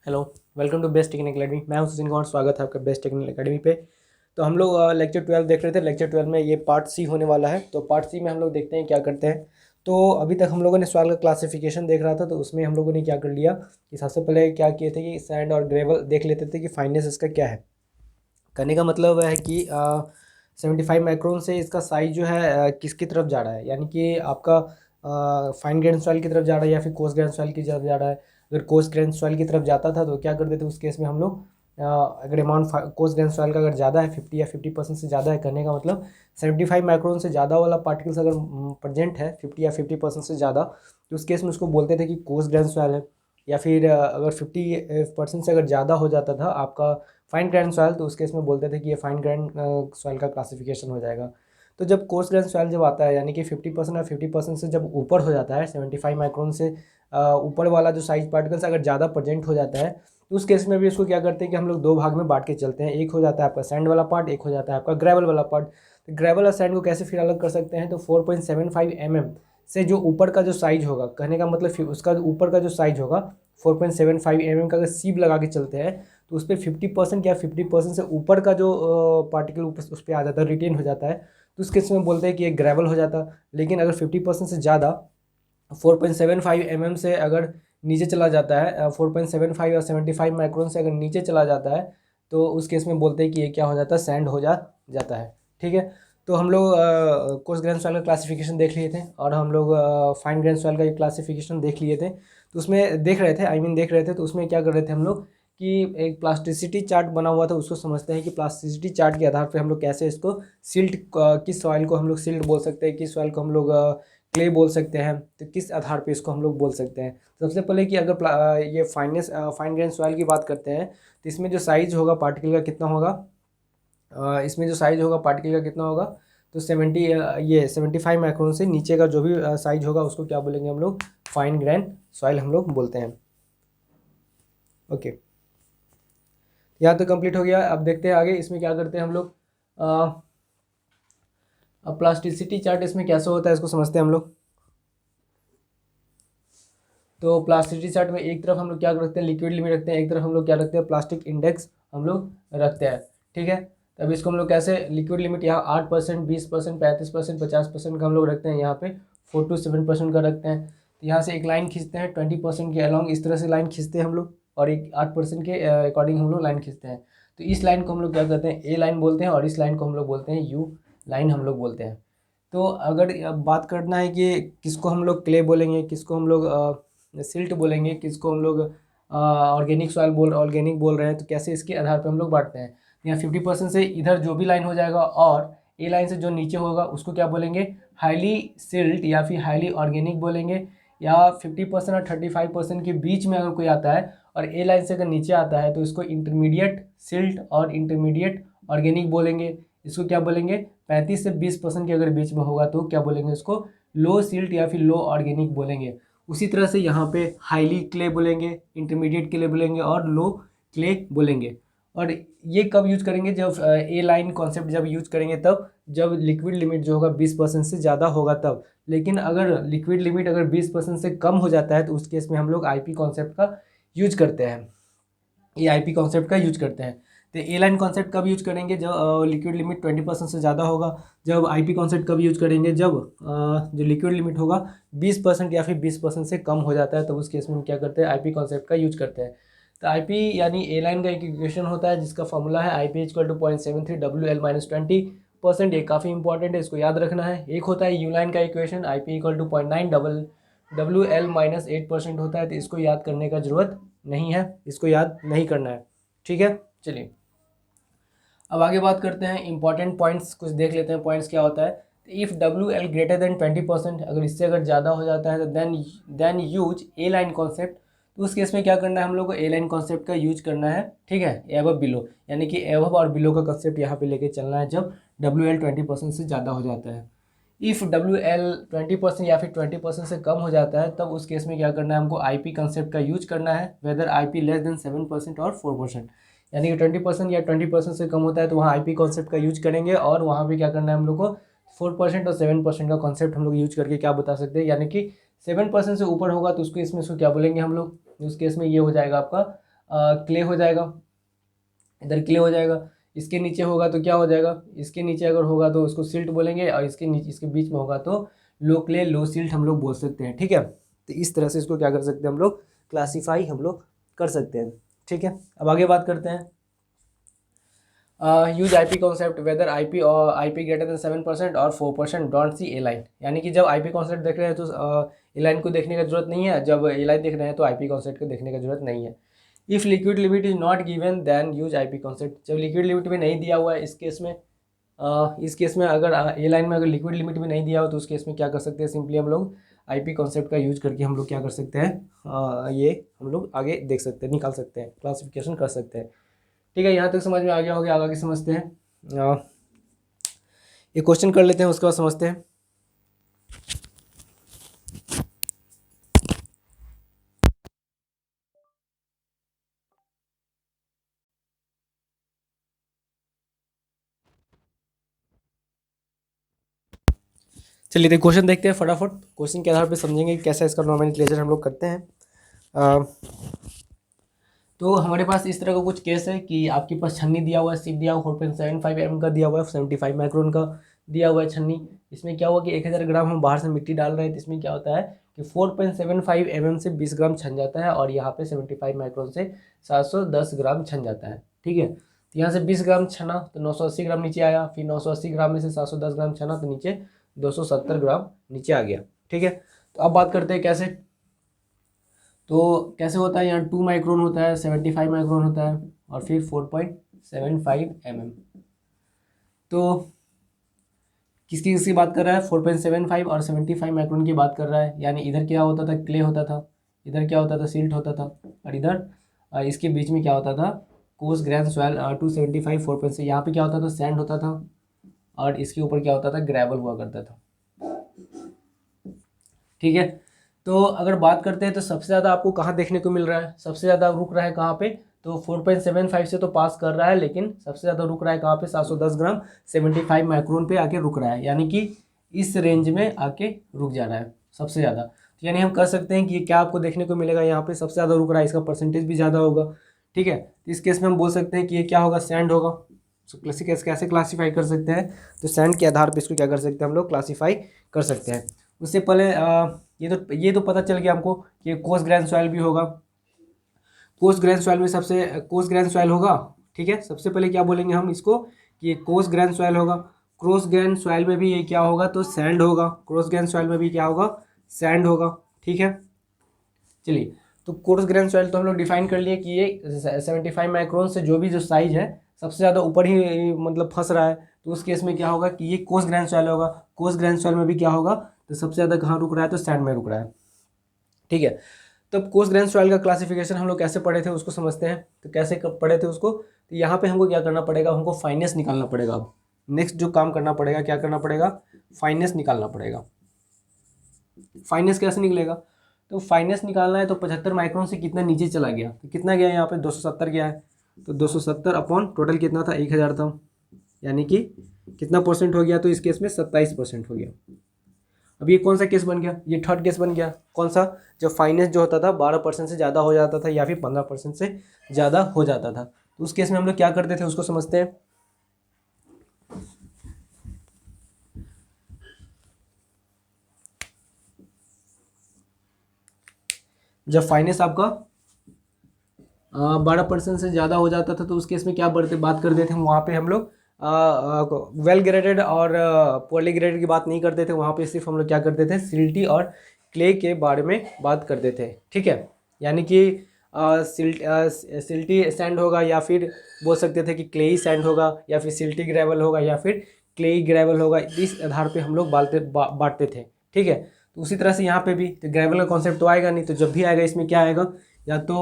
Hello, welcome to best technical academy. मैं हूं सचिन कुमार, स्वागत है आपका बेस्ट टेक्निकल अकेडमी पे। तो हम लोग लेक्चर 12 देख रहे थे। लेक्चर 12 में ये पार्ट सी होने वाला है। तो पार्ट सी में हम लोग देखते हैं क्या करते हैं। तो अभी तक हम लोगों ने सवाल का क्लासिफिकेशन देख रहा था, तो उसमें हम लोगों ने क्या कर लिया कि सबसे पहले क्या किए थे कि सैंड और ग्रेवल देख लेते थे कि फाइननेस इसका क्या है। करने का मतलब है कि 75 माइक्रोन से इसका साइज जो है किसकी तरफ जा रहा है, यानी कि आपका फाइन ग्रेन सॉइल की तरफ जा रहा है या फिर कोर्स ग्रेन सॉइल की तरफ जा रहा है। अगर कोर्स ग्रेन सॉइल की तरफ जाता था तो क्या करते थे उस केस में हम लोग, अगर अमाउंट कोर्स ग्रेन सॉइल का अगर ज़्यादा है 50 या 50% से ज़्यादा है, करने का मतलब 75 माइक्रोन से ज़्यादा वाला पार्टिकल्स अगर प्रेजेंट है 50 या 50% से ज़्यादा, तो उस केस में उसको बोलते थे कि कोर्स ग्रेन सॉइल है। या फिर अगर 50% से अगर ज़्यादा हो जाता था आपका फाइन ग्रैंड सॉइल, तो उस केस में बोलते थे कि ये फाइन ग्रैंड सॉइल का क्लासिफिकेशन हो जाएगा। तो जब कोर्स ग्रैंड सॉइल जब आता है, यानी कि 50% और 50% से जब ऊपर हो जाता है, 75 माइक्रोन से ऊपर वाला जो साइज पार्टिकल्स अगर ज़्यादा प्रेजेंट हो जाता है, तो उस केस में भी इसको क्या करते हैं कि हम लोग दो भाग में बांट के चलते हैं। एक हो जाता है आपका सैंड वाला पार्ट, एक हो जाता है आपका ग्रेवल वाला पार्ट। तो ग्रेवल और सैंड को कैसे फिर अलग कर सकते हैं, तो 4.75 mm से जो ऊपर का जो साइज होगा, कहने का मतलब फिर उसका ऊपर का जो साइज होगा 4.75 mm का अगर सीब लगा के चलते हैं, तो उस पर 50% या 50% से ऊपर का जो पार्टिकल उस पर आ जाता है, रिटेन हो जाता है, तो उस केस में बोलते हैं कि ये ग्रेवल हो जाता। लेकिन अगर 50% से ज़्यादा 4.75 mm से अगर नीचे चला जाता है, 4.75 और 75 माइक्रोन से अगर नीचे चला जाता है, तो उस केस में बोलते हैं कि ये क्या हो जाता है, सैंड हो जाता है। ठीक है। तो हम लोग कोर्स ग्रेन सॉइल का क्लासिफिकेशन देख लिए थे, और हम लोग फाइन ग्रेन सॉइल का क्लासिफिकेशन देख लिए थे। तो उसमें देख रहे थे, देख रहे थे, तो उसमें क्या कर रहे थे हम लोग कि एक प्लास्टिसिटी चार्ट बना हुआ था, उसको समझते हैं कि प्लास्टिसिटी चार्ट के आधार पे हम लोग कैसे इसको सिल्ट, किस सॉइल को हम लोग सिल्ट बोल सकते हैं, किस सॉइल को हम लोग क्ले बोल सकते हैं, तो किस आधार पे इसको हम लोग बोल सकते हैं। सबसे पहले कि अगर ये फाइन ग्रेन सॉइल की बात करते हैं, तो इसमें जो साइज होगा पार्टिकल का कितना होगा, इसमें जो साइज होगा पार्टिकल का कितना होगा, तो 75 माइक्रोन से नीचे का जो भी साइज होगा उसको क्या बोलेंगे हम लोग, फाइन ग्रेन सॉइल हम लोग बोलते हैं। ओके, यहाँ तो कंप्लीट हो गया। अब देखते हैं आगे इसमें क्या करते हैं हम लोग। अब प्लास्टिसिटी चार्ट इसमें कैसे होता है इसको समझते हैं हम लोग। तो प्लास्टिसिटी चार्ट में एक तरफ हम लोग क्या रखते हैं, लिक्विड लिमिट रखते हैं, एक तरफ हम लोग क्या रखते हैं, प्लास्टिक इंडेक्स हम लोग रखते हैं। ठीक है। तब इसको हम लोग कैसे, लिक्विड लिमिट यहाँ 8%, 20%, 35%, 50% का हम लोग रखते हैं, यहाँ पे 4 to 7% का रखते हैं। तो यहाँ से एक लाइन खींचते हैं 20% के अलॉन्ग, इस तरह से लाइन खींचते हैं हम लोग, और एक 8% के अकॉर्डिंग हम लोग लाइन खींचते हैं। तो इस लाइन को हम लोग क्या कहते हैं, ए लाइन बोलते हैं, और इस लाइन को हम लोग बोलते हैं यू लाइन हम लोग बोलते हैं। तो अगर अब बात करना है कि किसको हम लोग क्ले बोलेंगे, किसको हम लोग सिल्ट बोलेंगे, किसको हम लोग ऑर्गेनिक बोल रहे हैं, तो कैसे इसके आधार पर हम लोग बांटते हैं। यहाँ 50% से इधर जो भी लाइन हो जाएगा, और ए लाइन से जो नीचे होगा उसको क्या बोलेंगे, हाईली सिल्ट या फिर हाईली ऑर्गेनिक बोलेंगे। या 50% और 35% के बीच में अगर कोई आता है और ए लाइन से अगर नीचे आता है, तो इसको इंटरमीडिएट सिल्ट और इंटरमीडिएट ऑर्गेनिक बोलेंगे। इसको क्या बोलेंगे, 35 से 20% के अगर बीच में होगा तो क्या बोलेंगे, इसको लो सिल्ट या फिर लो ऑर्गेनिक बोलेंगे। उसी तरह से यहाँ पे हाईली क्ले बोलेंगे, इंटरमीडिएट क्ले बोलेंगे, और लो क्ले बोलेंगे। और ये कब यूज करेंगे, जब ए लाइन कॉन्सेप्ट जब यूज करेंगे तब, जब लिक्विड लिमिट जो होगा 20% से ज़्यादा होगा तब। लेकिन अगर लिक्विड लिमिट अगर 20% से कम हो जाता है, तो उस केस में हम लोग आईपी कॉन्सेप्ट का यूज करते हैं। ये आईपी कॉन्सेप्ट का यूज करते हैं। तो ए लाइन कॉन्सेप्ट कब यूज करेंगे, जब लिक्विड लिमिट 20% से ज़्यादा होगा। जब आईपी कॉन्सेप्ट कब यूज करेंगे, जब जो लिक्विड लिमिट होगा 20% या फिर 20% से कम हो जाता है, तब उस केस में हम क्या करते हैं, आईपी कॉन्सेप्ट का यूज करते हैं। तो आईपी यानी ए लाइन का एक इक्वेशन होता है जिसका फॉर्मूला है IP इक्वल टू 0.73 WL-20%। ये काफ़ी इंपॉर्टेंट है, इसको याद रखना है। एक होता है यू लाइन का equation, IP equal to 0.9 WL-8% होता है, तो इसको याद करने का जरूरत नहीं है, इसको याद नहीं करना है। ठीक है, चलिए अब आगे बात करते हैं, इंपॉर्टेंट पॉइंट्स कुछ देख लेते हैं। पॉइंट्स क्या होता है, इफ़ WL ग्रेटर देन 20%, अगर इससे अगर ज़्यादा हो जाता है, तो देन यूज ए लाइन कॉन्सेप्ट। तो उस केस में क्या करना है, हम लोग को ए लाइन कॉन्सेप्ट का यूज करना है। ठीक है, एबव बिलो, यानी कि एबव और बिलो का कॉन्सेप्ट यहाँ पे लेके चलना है जब WL 20% से ज़्यादा हो जाता है। इफ़ WL 20% या फिर 20% से कम हो जाता है, तब उस केस में क्या करना है, हमको IP कंसेप्ट का यूज करना है, वेदर IP लेस देन 7% और 4%। यानी कि 20% या 20% से कम होता है तो वहाँ IP कॉन्सेप्ट का यूज करेंगे, और वहाँ पे क्या करना है हम लोग को, 4% और 7% का कॉन्सेप्ट हम लोग यूज करके क्या बता सकते हैं। यानी कि 7% से ऊपर होगा तो उसको इसमें क्या बोलेंगे हम लोग, उस केस में ये हो जाएगा आपका क्ले हो जाएगा, इधर क्ले हो जाएगा। इसके नीचे होगा तो क्या हो जाएगा, इसके नीचे अगर होगा तो उसको सिल्ट बोलेंगे, और इसके नीचे इसके बीच में होगा तो लो क्ले लो सिल्ट हम लोग बोल सकते हैं। ठीक है, तो इस तरह से इसको क्या कर सकते हैं हम लोग, क्लासीफाई हम लोग कर सकते हैं। ठीक है, अब आगे बात करते हैं। Use I P concept whether I P greater than 7% और 4% डोंट सी ए लाइन। यानी कि जब आई पी कॉन्सेप्ट देख रहे हैं तो ए लाइन को देखने का जरूरत नहीं है, जब ए लाइन देख रहे हैं तो आई पी कॉन्सेप्ट को देखने का जरूरत नहीं है। If liquid limit is not given then use I P concept. जब लिक्विड लिमिट भी नहीं दिया हुआ है इस केस में अगर ए लाइन में अगर लिक्विड लिमिट भी नहीं दिया हो तो उस केस में क्या कर सकते हैं, सिंपली हम लोग आई पी कॉन्सेप्ट का यूज करके हम लोग क्या कर सकते हैं, ये हम लोग आगे देख सकते हैं, निकाल सकते हैं, क्लासिफिकेशन कर सकते हैं। ठीक है, यहाँ तक समझ में आ गया होगा, आगे समझते हैं। ये क्वेश्चन कर लेते हैं, उसके बाद समझते हैं। चलिए देखिए क्वेश्चन देखते हैं फटाफट। क्वेश्चन के आधार पे समझेंगे कि कैसा इसका नॉमेनक्लेचर हम लोग करते हैं। तो हमारे पास इस तरह का कुछ केस है कि आपके पास छन्नी दिया हुआ है, सिप दिया हुआ 4.75 mm का दिया हुआ है, 75 माइक्रोन का दिया हुआ है छन्नी। इसमें क्या हुआ कि 1000 ग्राम हम बाहर से मिट्टी डाल रहे हैं, तो इसमें क्या होता है कि 4.75 mm से 20 ग्राम छन जाता है, और यहाँ पे 75 माइक्रोन से 710 ग्राम छन जाता है। ठीक है, तो यहाँ से 20 ग्राम छना तो 980 ग्राम नीचे आया, फिर 980 ग्राम में से 710 ग्राम छना तो नीचे 270 ग्राम नीचे आ गया। ठीक है, तो अब बात करते हैं कैसे। तो कैसे होता है, यहाँ 2 माइक्रोन होता है, 75 माइक्रोन होता है, और फिर 4.75 mm। तो किसकी किसकी बात कर रहा है, 4.75 और 75 माइक्रोन की बात कर रहा है। यानी इधर क्या होता था, क्ले होता था, इधर क्या होता था, सिल्ट होता था, और इधर इसके बीच में क्या होता था, कोर्स ग्रैंड सॉइल 275 4. से यहाँ पे क्या होता था, सैंड होता था, और इसके ऊपर क्या होता था, ग्रेवल हुआ करता था। ठीक है, तो अगर बात करते हैं तो सबसे ज़्यादा आपको कहाँ देखने को मिल रहा है, सबसे ज़्यादा रुक रहा है कहाँ पे, तो 4.75 से तो पास कर रहा है, लेकिन सबसे ज़्यादा रुक रहा है कहाँ पे, 710 ग्राम 75 माइक्रोन पे आके रुक रहा है। यानी कि इस रेंज में आके रुक जा रहा है सबसे ज़्यादा। तो यानी हम कर सकते हैं कि क्या आपको देखने को मिलेगा, यहाँ पे सबसे ज़्यादा रुक रहा है, इसका परसेंटेज भी ज़्यादा होगा। ठीक है, तो इस केस में हम बोल सकते हैं कि ये क्या होगा, सैंड होगा। तो कैसे क्लासीफाई कर सकते हैं, तो सैंड के आधार पर इसको क्या कर सकते हैं हम लोग, क्लासीफाई कर सकते हैं। उससे पहले ये तो पता चल गया हमको कि कोर्स ग्रेन सॉइल भी होगा। कोर्स ग्रेन सॉइल में कोर्स ग्रेन सॉइल होगा। ठीक है, सबसे पहले क्या बोलेंगे हम इसको कि ये कोर्स ग्रेन सॉइल होगा। क्रॉस ग्रेन सॉइल में भी ये क्या होगा, तो सैंड होगा। क्रॉस ग्रेन सॉइल में भी क्या होगा, सैंड होगा। ठीक है, चलिए तो कोर्स ग्रेन सॉइल तो हम लोग डिफाइन कर लिए कि ये 75 माइक्रोन से जो साइज है सबसे ज़्यादा ऊपर ही मतलब फंस रहा है, तो उस केस में क्या होगा कि ये कोर्स ग्रेन सॉइल होगा। कोर्स ग्रेन सॉइल में भी क्या होगा, तो सबसे ज़्यादा कहाँ रुक रहा है, तो सैंड में रुक रहा है। ठीक है, तो कोर्स ग्रेन सॉइल का क्लासिफिकेशन हम लोग कैसे पढ़े थे उसको समझते हैं। तो कैसे पढ़े थे उसको, तो यहाँ पे हमको क्या करना पड़ेगा, हमको फाइनेस निकालना पड़ेगा। अब नेक्स्ट जो काम करना पड़ेगा, क्या करना पड़ेगा, फाइनेस निकालना पड़ेगा। फाइनेस कैसे निकलेगा, तो फाइनेस निकालना है तो 75 माइक्रोन से कितना नीचे चला गया, तो कितना गया यहाँ पे 270 गया है, तो 270 अपॉन टोटल कितना था, 1000 था, यानी कि कितना परसेंट हो गया, तो इस केस में 27% हो गया। अब ये कौन सा केस बन गया, ये थर्ड केस बन गया। कौन सा, जब फाइनेंस जो होता था 12% से ज़्यादा हो जाता था या फिर 15% से ज़्यादा हो जाता था, तो उस केस में हम लोग क्या करते थे उसको समझते हैं। जब फाइनेंस आपका 12% से ज़्यादा हो जाता था तो उस केस में क्या बात करते थे, वहाँ पे हम लोग वेल ग्रेडेड और पुअरली ग्रेडेड की बात नहीं करते थे। वहाँ पे सिर्फ हम लोग क्या करते थे, सिल्टी और क्ले के बारे में बात करते थे। ठीक है, यानी कि सिल्टी सैंड होगा, या फिर बोल सकते थे कि क्लेई सैंड होगा, या फिर सिल्टी ग्रेवल होगा, या फिर क्लेई ग्रेवल होगा। इस आधार पे हम लोग बांटते थे। ठीक है, तो उसी तरह से यहाँ पे भी तो ग्रेवल का कॉन्सेप्ट तो आएगा नहीं, तो जब भी आएगा इसमें क्या आएगा, या तो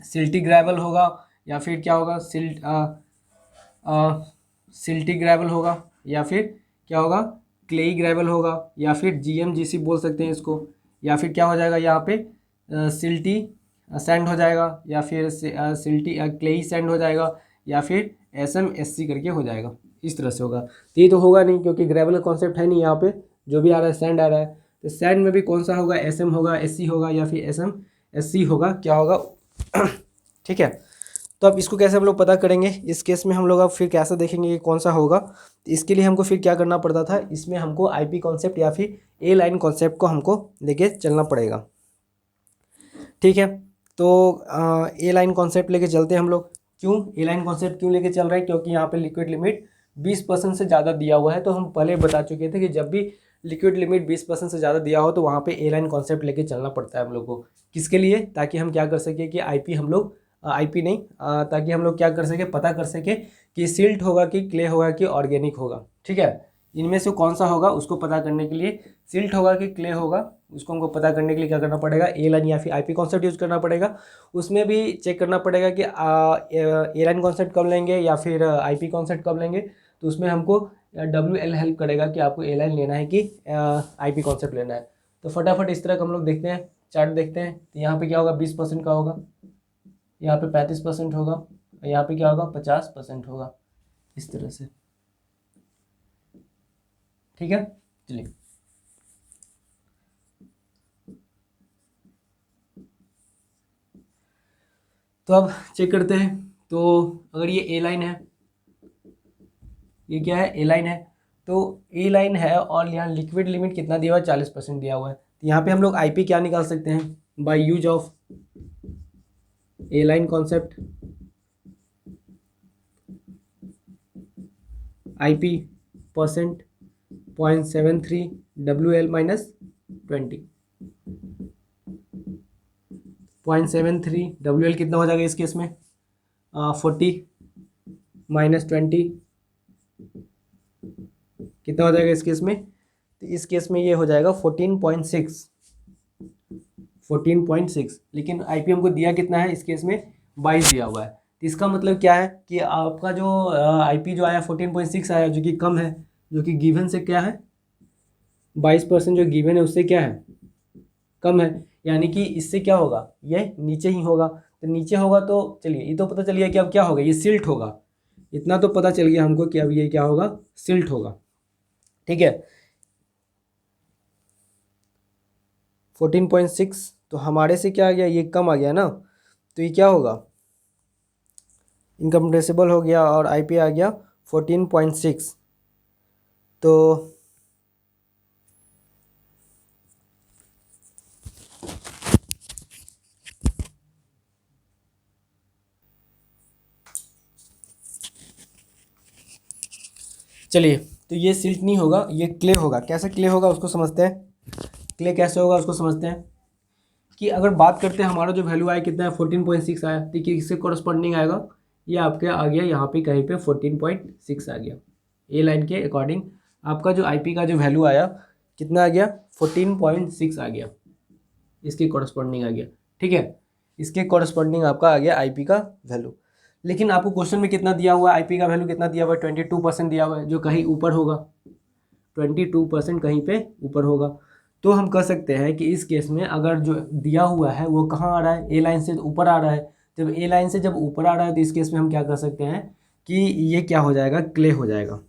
सिल्टी ग्रेवल होगा, या फिर क्या होगा, सिल्टी ग्रेवल होगा, या फिर क्या होगा, क्लेई ग्रेवल होगा, या फिर GMGC बोल सकते हैं इसको, या फिर क्या हो जाएगा यहाँ पे सिल्टी सैंड हो जाएगा, या फिर सिल्टी क्लेई सैंड हो जाएगा, या फिर SMSC करके हो जाएगा। इस तरह से होगा। तो ये तो होगा नहीं क्योंकि ग्रेवल का कॉन्सेप्ट है नहीं, यहाँ पे जो भी आ रहा है सैंड आ रहा है। तो सैंड में भी कौन सा होगा, SM होगा, SC होगा, या फिर SMSC होगा, क्या होगा, ठीक है। तो अब इसको कैसे हम लोग पता करेंगे, इस केस में हम लोग अब फिर कैसे देखेंगे कि कौन सा होगा। तो इसके लिए हमको फिर क्या करना पड़ता था, इसमें हमको आईपी कॉन्सेप्ट या फिर ए लाइन कॉन्सेप्ट को हमको लेके चलना पड़ेगा। ठीक है, तो ए लाइन कॉन्सेप्ट लेके चलते हैं हम लोग। क्यों ए लाइन कॉन्सेप्ट क्यों लेके चल रहे हैं, क्योंकि यहाँ पे लिक्विड लिमिट 20% से ज़्यादा दिया हुआ है। तो हम पहले बता चुके थे कि जब भी लिक्विड लिमिट 20% से ज़्यादा दिया हो तो वहाँ पे ए लाइन कॉन्सेप्ट लेके चलना पड़ता है हम लोग को। किसके लिए, ताकि हम क्या कर सके कि आईपी हम लोग आईपी नहीं ताकि हम लोग क्या कर सके, पता कर सके कि सिल्ट होगा कि क्ले होगा कि ऑर्गेनिक होगा। ठीक है, इनमें से कौन सा होगा उसको पता करने के लिए, सिल्ट होगा कि क्ले होगा उसको हमको पता करने के लिए क्या करना पड़ेगा, ए लाइन या फिर आईपी कॉन्सेप्ट यूज़ करना पड़ेगा। उसमें भी चेक करना पड़ेगा कि ए लाइन कॉन्सेप्ट कब लेंगे या फिर आईपी कॉन्सेप्ट कब लेंगे। तो उसमें हमको WL हेल्प करेगा कि आपको ए लाइन लेना है कि आईपी कॉन्सेप्ट लेना है। तो फटाफट इस तरह का हम लोग देखते हैं, चार्ट देखते हैं। तो यहाँ पे क्या होगा, 20% का होगा, यहाँ पे 35% होगा, यहाँ पे क्या होगा, 50% होगा, इस तरह से। ठीक है, चलिए तो अब चेक करते हैं। तो अगर ये ए लाइन है, ये क्या है, ए लाइन है। तो ए लाइन है और यहाँ लिक्विड लिमिट कितना दिया हुआ है, 40% दिया हुआ है। तो यहाँ पे हम लोग आईपी क्या निकाल सकते हैं, by use of A line concept, IP percent 0.73 WL minus 20, 0.73 WL कितना हो जाएगा इस केस में, 40 माइनस 20 कितना हो जाएगा इस केस में। तो इस केस में ये हो जाएगा 14.6, 14.6। लेकिन आईपी हमको दिया कितना है इस केस में, 22 दिया हुआ है। तो इसका मतलब क्या है कि आपका जो आईपी जो आया 14.6 आया, जो कि कम है, जो कि गिवन से क्या है, 22% जो गिवन है उससे क्या है, कम है। यानी कि इससे क्या होगा, ये नीचे ही होगा। तो नीचे होगा तो चलिए ये तो पता चल गया कि अब क्या होगा, ये सिल्ट होगा। इतना तो पता चल गया हमको कि अब ये क्या होगा, सिल्ट होगा। ठीक है, 14.6 तो हमारे से क्या आ गया, ये कम आ गया ना। तो ये क्या होगा, इनकम्प्रेसिबल हो गया और आईपी आ गया 14.6। तो चलिए, तो ये सिल्ट नहीं होगा, ये क्ले होगा। कैसे क्ले होगा उसको समझते हैं, क्ले कैसे होगा उसको समझते हैं। कि अगर बात करते हैं हमारा जो वैल्यू आया कितना है, 14.6 आया। देखिए इससे कॉरस्पॉन्डिंग आएगा, ये आपके आ गया यहाँ पे कहीं पे 14.6 आ गया। ए लाइन के अकॉर्डिंग आपका जो आईपी का जो वैल्यू आया कितना आ गया, 14.6 आ गया, इसके कॉरस्पॉन्डिंग आ गया। ठीक है, इसके कॉरस्पॉन्डिंग आपका आ गया आईपी का वैल्यू। लेकिन आपको क्वेश्चन में कितना दिया हुआ है, आईपी का वैल्यू कितना दिया हुआ है, 22% दिया हुआ है, जो कहीं ऊपर होगा, 22% कहीं पे ऊपर होगा। तो हम कह सकते हैं कि इस केस में अगर जो दिया हुआ है वो कहाँ आ रहा है, ए लाइन से ऊपर आ रहा है। जब ए लाइन से जब ऊपर आ रहा है तो इस केस में हम क्या कर सकते हैं कि ये क्या हो जाएगा, क्ले हो जाएगा।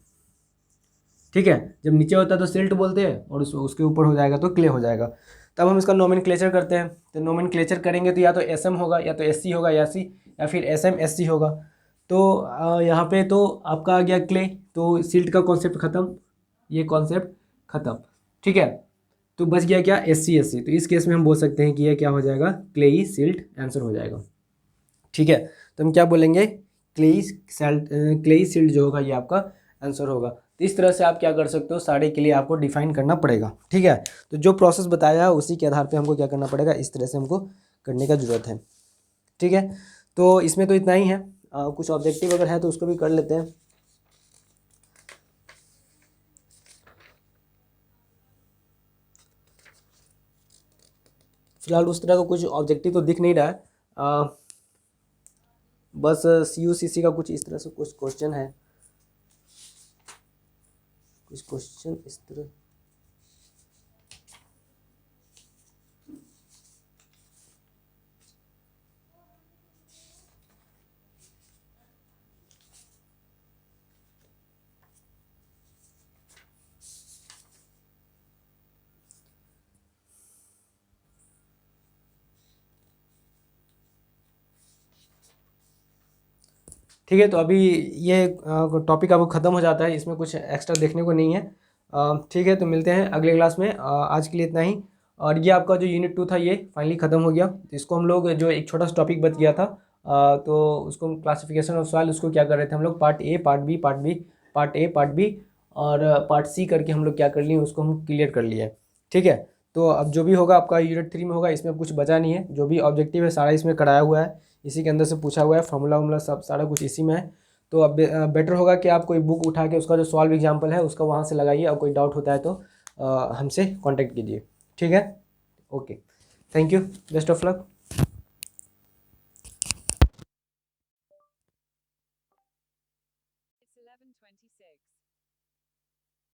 ठीक है, जब नीचे होता है तो सिल्ट बोलते हैं और उसके ऊपर हो जाएगा तो क्ले हो जाएगा। तब हम इसका नोमेनक्लेचर करते हैं। तो नोमेनक्लेचर करेंगे तो या तो एस एम होगा, या तो एस सी होगा, या फिर एस एम एस सी होगा। तो यहाँ पे तो आपका आ गया क्ले, तो सिल्ट का कॉन्सेप्ट खत्म, ये कॉन्सेप्ट खत्म। ठीक है, तो बच गया क्या, एस सी एस सी। तो इस केस में हम बोल सकते हैं कि यह क्या हो जाएगा, क्लेई सिल्ट आंसर हो जाएगा। ठीक है, तो हम क्या बोलेंगे, क्लेई सेल्ट, क्लेई सिल्ट जो होगा ये आपका आंसर होगा। तो इस तरह से आप क्या कर सकते हो, सारे के लिए आपको डिफाइन करना पड़ेगा। ठीक है, तो जो प्रोसेस बताया है उसी के आधार पे हमको क्या करना पड़ेगा, इस तरह से हमको करने का ज़रूरत है। ठीक है, तो इसमें तो इतना ही है। कुछ ऑब्जेक्टिव अगर है तो उसको भी कर लेते हैं। फिलहाल उस तरह का कुछ ऑब्जेक्टिव तो दिख नहीं रहा है। बस CUCC का कुछ इस तरह से कुछ क्वेश्चन है, कुछ क्वेश्चन इस तरह। ठीक है, तो अभी ये टॉपिक आपको ख़त्म हो जाता है, इसमें कुछ एक्स्ट्रा देखने को नहीं है। ठीक है, तो मिलते हैं अगले क्लास में। आज के लिए इतना ही। और ये आपका जो यूनिट 2 था ये फाइनली ख़त्म हो गया। तो इसको हम लोग जो एक छोटा सा टॉपिक बच गया था, तो उसको क्लासिफिकेशन ऑफ सॉइल, उसको क्या कर रहे थे हम लोग, part A part B part B, part A part B और पार्ट सी करके हम लोग क्या कर लिए, उसको हम क्लियर कर लिए। ठीक है, तो अब जो भी होगा आपका यूनिट 3 में होगा, इसमें अब कुछ बचा नहीं है। जो भी ऑब्जेक्टिव है सारा इसमें कराया हुआ है, इसी के अंदर से पूछा हुआ है, फार्मूला वार्मूला सब सारा कुछ इसी में है। तो अब बेटर होगा कि आप कोई बुक उठा के उसका जो सॉल्व एग्जाम्पल है उसका वहाँ से लगाइए, और कोई डाउट होता है तो हमसे कांटेक्ट कीजिए। ठीक है, okay, thank you, best of luck. It's 11:26.